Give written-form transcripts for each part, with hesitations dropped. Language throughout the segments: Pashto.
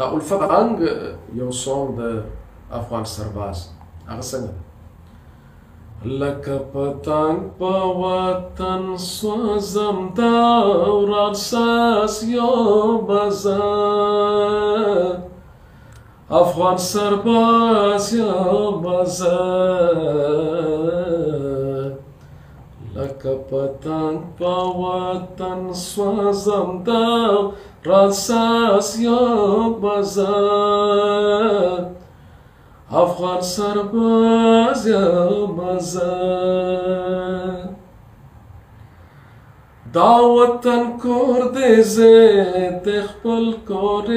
دا الفت انګ یو سونګ د افغان سرباز هغه څنګه لکه پتنګ په وطن سوځم دا وران ساس یو بازار افغان سرباز یو بازار لکه پتنګ په وطن سوځم دا وران ساس یو بازار افغان سرباز یو بازار دا وطن کور دې زه د خپل کور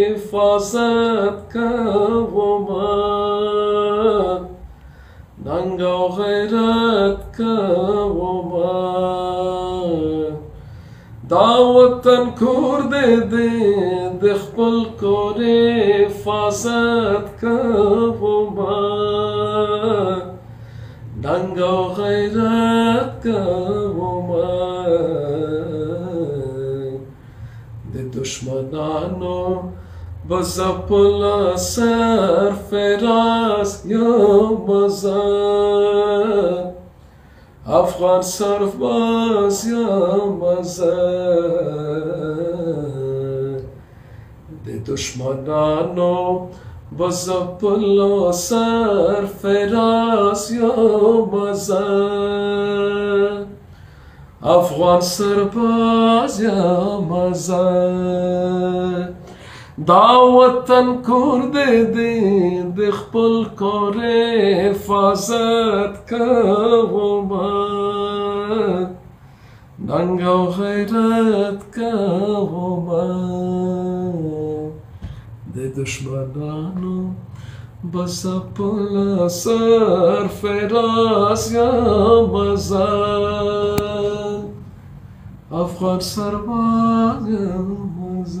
حفاظت کومه ننګ او غیرت کومه دا وطن کور دې د خپل کور حفاظت کومه ننګ او غیرت کومه د دشمنانو بزپل سرفراز یو بازار افغان سرباز یو بازار د دشمنانو بزپل سرفراز یو بازار افغان سرباز یو بازار دا وطن کور دې د خپل کور حفاظت کومه ننګ او غیرت کومه د دشمنانو بزپل سرفراز یو بازار افغان سرباز یو بازار